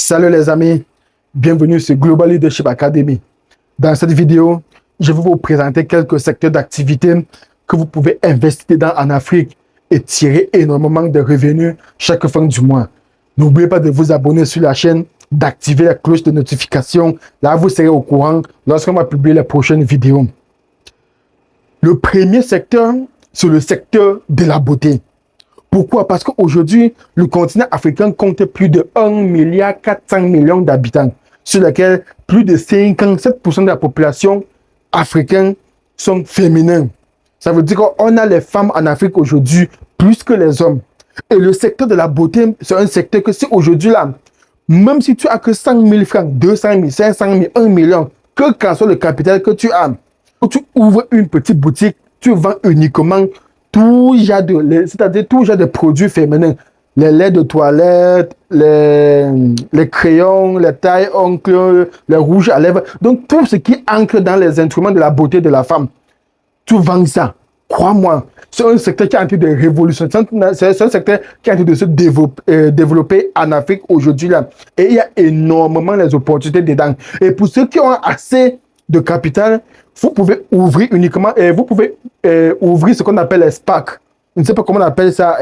Salut les amis, bienvenue sur Global Leadership Academy. Dans cette vidéo, je vais vous présenter quelques secteurs d'activité que vous pouvez investir dans en Afrique et tirer énormément de revenus chaque fin du mois. N'oubliez pas de vous abonner sur la chaîne, d'activer la cloche de notification. Là, vous serez au courant lorsqu'on va publier les prochaines vidéos. Le premier secteur, c'est le secteur de la beauté. Pourquoi? Parce qu'aujourd'hui, le continent africain compte plus de 1,4 milliard d'habitants, sur lesquels plus de 57% de la population africaine sont féminins. Ça veut dire qu'on a les femmes en Afrique aujourd'hui plus que les hommes. Et le secteur de la beauté, c'est un secteur que si aujourd'hui là, même si tu as que 100 000 francs, 200 000, 500 000, 1 million, que quand soit le capital que tu as, tu ouvres une petite boutique, tu vends uniquement tout genre c'est-à-dire tout genre de produits féminins. Les laits de toilette, les crayons, les tailles ongles, les rouges à lèvres. Donc tout ce qui ancre dans les instruments de la beauté de la femme. Tu vends ça. Crois-moi, c'est un secteur qui est en train de révolutionner. C'est un secteur qui est en train de se développer en Afrique aujourd'hui là. Et il y a énormément les opportunités dedans. Et pour ceux qui ont assez de capital, vous pouvez ouvrir uniquement, vous pouvez ouvrir ce qu'on appelle les SPAC. Je ne sais pas comment on appelle ça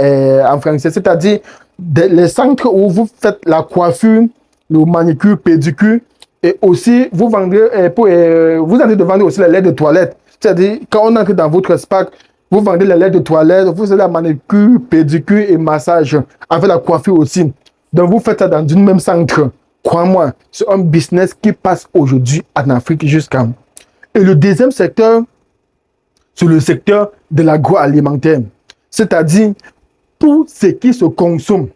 en français, c'est-à-dire les centres où vous faites la coiffure, le manicure, pédicure, et aussi vous vendez, vous allez de vendre aussi les laits de toilette. C'est-à-dire, quand on entre dans votre SPAC, vous vendez les laits de toilette, vous faites la manicure, pédicure et massage, avec la coiffure aussi. Donc vous faites ça dans un même centre. Crois-moi, c'est un business qui passe aujourd'hui en Afrique jusqu'à... Et le deuxième secteur, c'est le secteur de l'agroalimentaire. C'est-à-dire, tout ce qui se consomme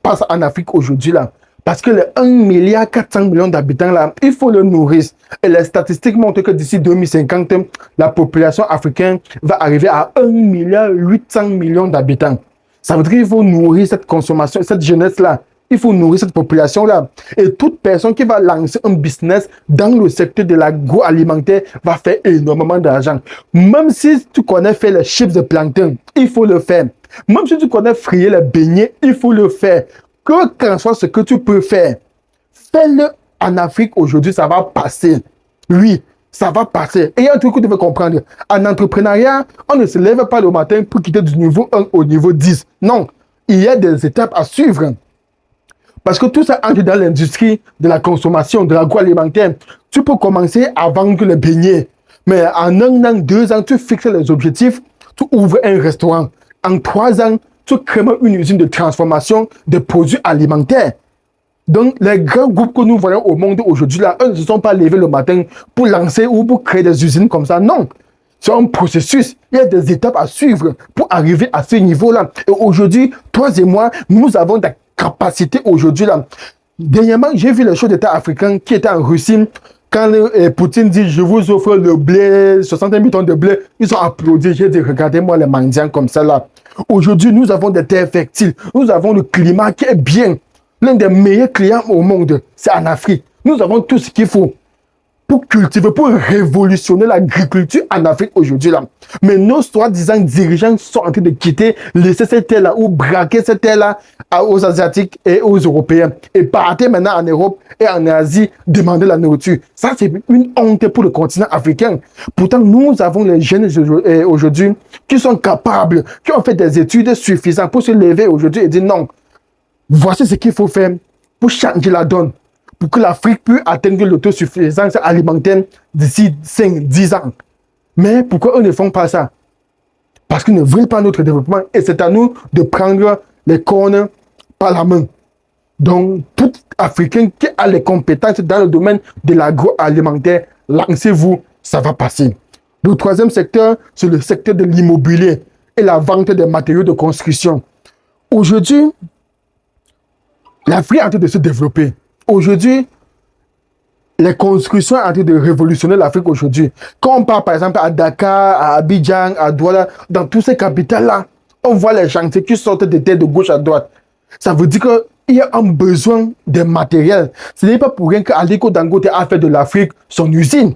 passe en Afrique aujourd'hui là. Parce que les 1,4 milliard d'habitants là, il faut le nourrir. Et les statistiques montrent que d'ici 2050, la population africaine va arriver à 1,8 milliard d'habitants. Ça veut dire qu'il faut nourrir cette consommation, cette jeunesse là. Il faut nourrir cette population-là. Et toute personne qui va lancer un business dans le secteur de l'agroalimentaire va faire énormément d'argent. Même si tu connais faire les chips de plancton, il faut le faire. Même si tu connais frire les beignets, il faut le faire. Que qu'en soit ce que tu peux faire, fais-le en Afrique aujourd'hui, ça va passer. Oui, ça va passer. Et il y a un truc que tu devez comprendre. En entrepreneuriat, on ne se lève pas le matin pour quitter du niveau 1 au niveau 10. Non, il y a des étapes à suivre. Parce que tout ça entre dans l'industrie de la consommation, de l'agroalimentaire. Tu peux commencer à vendre les beignets. Mais en 1 an, 2 ans, tu fixes les objectifs, tu ouvres un restaurant. En 3 ans, tu crées une usine de transformation de produits alimentaires. Donc, les grands groupes que nous voyons au monde aujourd'hui, là, eux ne se sont pas levés le matin pour lancer ou pour créer des usines comme ça. Non. C'est un processus. Il y a des étapes à suivre pour arriver à ce niveau-là. Et aujourd'hui, toi et moi, nous avons des capacité aujourd'hui là. Dernièrement, j'ai vu les chefs d'État africains qui étaient en Russie. Quand Poutine dit je vous offre le blé, 60 000 tonnes de blé, ils ont applaudi. J'ai dit regardez-moi les mendiants comme ça là. Aujourd'hui, nous avons des terres fertiles. Nous avons le climat qui est bien. L'un des meilleurs clients au monde, c'est en Afrique. Nous avons tout ce qu'il faut pour cultiver, pour révolutionner l'agriculture en Afrique aujourd'hui là. Mais nos soi-disant dirigeants sont en train de quitter, laisser cette terre-là ou braquer cette terre-là aux Asiatiques et aux Européens. Et partir maintenant en Europe et en Asie demander la nourriture. Ça, c'est une honte pour le continent africain. Pourtant, nous avons les jeunes aujourd'hui qui sont capables, qui ont fait des études suffisantes pour se lever aujourd'hui et dire non, voici ce qu'il faut faire pour changer la donne, pour que l'Afrique puisse atteindre l'autosuffisance alimentaire d'ici 5-10 ans. Mais pourquoi eux ne font pas ça? Parce qu'ils ne veulent pas notre développement et c'est à nous de prendre les cornes par la main. Donc, tout Africain qui a les compétences dans le domaine de l'agroalimentaire, lancez-vous, ça va passer. Le troisième secteur, c'est le secteur de l'immobilier et la vente des matériaux de construction. Aujourd'hui, l'Afrique est en train de se développer. Aujourd'hui, les constructions sont en train de révolutionner l'Afrique aujourd'hui. Quand on part par exemple à Dakar, à Abidjan, à Douala, dans tous ces capitales-là, on voit les chantiers qui sortent des têtes de gauche à droite. Ça veut dire qu'il y a un besoin de matériel. Ce n'est pas pour rien qu'Aliko Dangote a fait de l'Afrique son usine.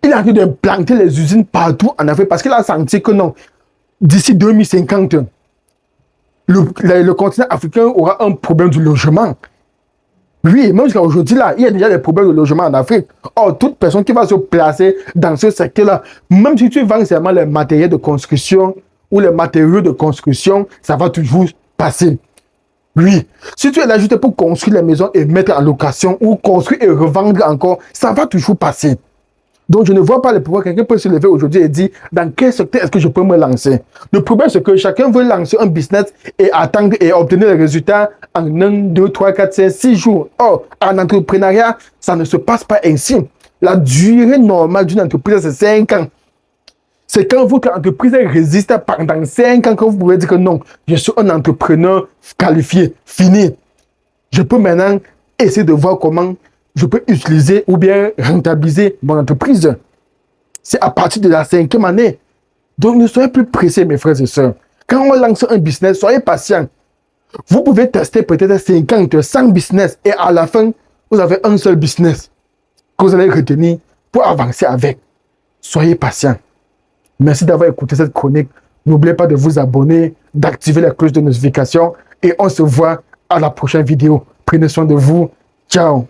Il a envie de planter les usines partout en Afrique parce qu'il a senti que non, d'ici 2050, le continent africain aura un problème du logement. Oui, même jusqu'à aujourd'hui, là, il y a déjà des problèmes de logement en Afrique. Or, toute personne qui va se placer dans ce secteur-là, même si tu vends seulement les matériels de construction ou les matériaux de construction, ça va toujours passer. Oui, si tu es là juste pour construire les maisons et mettre en location ou construire et revendre encore, ça va toujours passer. Donc, je ne vois pas le pouvoir. Quelqu'un peut se lever aujourd'hui et dire dans quel secteur est-ce que je peux me lancer. Le problème, c'est que chacun veut lancer un business et attendre et obtenir les résultats en 1, 2, 3, 4, 5, 6 jours. Or, en entrepreneuriat, ça ne se passe pas ainsi. La durée normale d'une entreprise, c'est 5 ans. C'est quand votre entreprise résiste pendant 5 ans que vous pouvez dire que non, je suis un entrepreneur qualifié, fini. Je peux maintenant essayer de voir comment je peux utiliser ou bien rentabiliser mon entreprise. C'est à partir de la 5e année. Donc, ne soyez plus pressés, mes frères et sœurs. Quand on lance un business, soyez patients. Vous pouvez tester peut-être 50, 100 business et à la fin, vous avez un seul business que vous allez retenir pour avancer avec. Soyez patients. Merci d'avoir écouté cette chronique. N'oubliez pas de vous abonner, d'activer la cloche de notification et on se voit à la prochaine vidéo. Prenez soin de vous. Ciao.